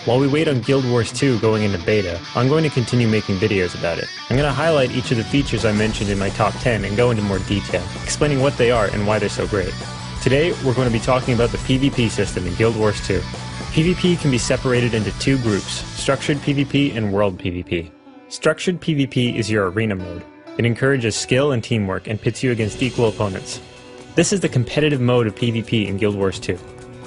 While we wait on Guild Wars 2 going into beta, I'm going to continue making videos about it. I'm going to highlight each of the features I mentioned in my top 10 and go into more detail, explaining what they are and why they're so great. Today, we're going to be talking about the PvP system in Guild Wars 2. PvP can be separated into two groups, Structured PvP and World PvP. Structured PvP is your arena mode. It encourages skill and teamwork and pits you against equal opponents. This is the competitive mode of PvP in Guild Wars 2.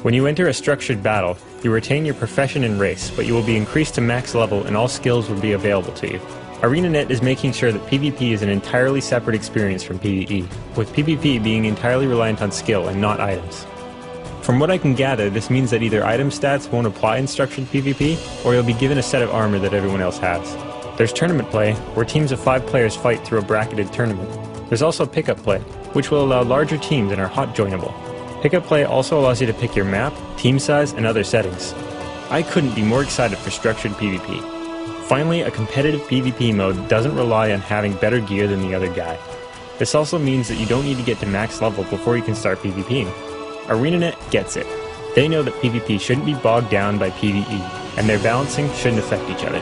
When you enter a structured battle, you retain your profession and race, but you will be increased to max level and all skills will be available to you. ArenaNet is making sure that PvP is an entirely separate experience from PvE, with PvP being entirely reliant on skill and not items. From what I can gather, this means that either item stats won't apply in structured PvP, or you'll be given a set of armor that everyone else has. There's tournament play, where teams of 5 players fight through a bracketed tournament. There's also pickup play, which will allow larger teams and are hot joinable. Pickup play also allows you to pick your map, team size, and other settings. I couldn't be more excited for structured PvP. Finally, a competitive PvP mode doesn't rely on having better gear than the other guy. This also means that you don't need to get to max level before you can start PvPing. ArenaNet gets it. They know that PvP shouldn't be bogged down by PvE, and their balancing shouldn't affect each other.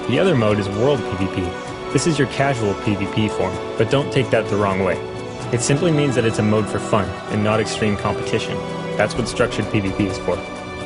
The other mode is World PvP. This is your casual PvP form, but don't take that the wrong way. It simply means that it's a mode for fun, and not extreme competition. That's what structured PvP is for.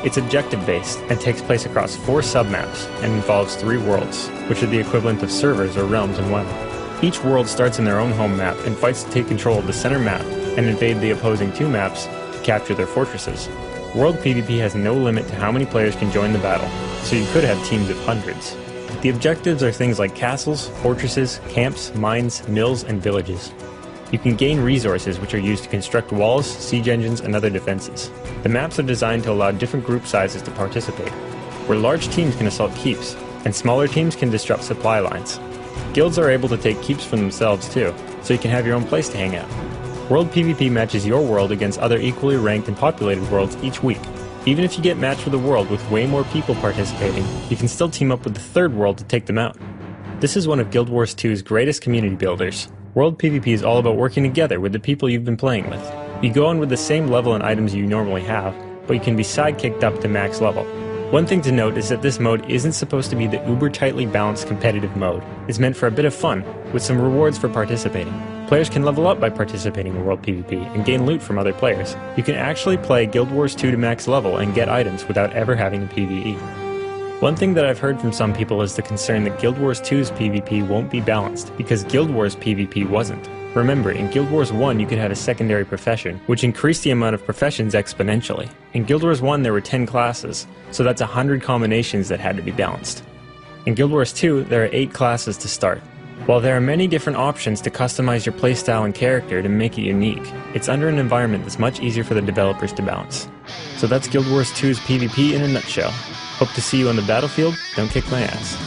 It's objective-based, and takes place across 4 submaps, and involves 3 worlds, which are the equivalent of servers or realms in WoW. Each world starts in their own home map, and fights to take control of the center map, and invade the opposing 2 maps to capture their fortresses. World PvP has no limit to how many players can join the battle, so you could have teams of hundreds. The objectives are things like castles, fortresses, camps, mines, mills, and villages. You can gain resources which are used to construct walls, siege engines, and other defenses. The maps are designed to allow different group sizes to participate, where large teams can assault keeps, and smaller teams can disrupt supply lines. Guilds are able to take keeps for themselves too, so you can have your own place to hang out. World PvP matches your world against other equally ranked and populated worlds each week. Even if you get matched with a world with way more people participating, you can still team up with the third world to take them out. This is one of Guild Wars 2's greatest community builders. World PvP is all about working together with the people you've been playing with. You go on with the same level and items you normally have, but you can be sidekicked up to max level. One thing to note is that this mode isn't supposed to be the uber tightly balanced competitive mode. It's meant for a bit of fun, with some rewards for participating. Players can level up by participating in World PvP and gain loot from other players. You can actually play Guild Wars 2 to max level and get items without ever having to PvE. One thing that I've heard from some people is the concern that Guild Wars 2's PvP won't be balanced, because Guild Wars PvP wasn't. Remember, in Guild Wars 1 you could have a secondary profession, which increased the amount of professions exponentially. In Guild Wars 1 there were 10 classes, so that's 100 combinations that had to be balanced. In Guild Wars 2 there are 8 classes to start. While there are many different options to customize your playstyle and character to make it unique, it's under an environment that's much easier for the developers to balance. So that's Guild Wars 2's PvP in a nutshell. Hope to see you on the battlefield. Don't kick my ass.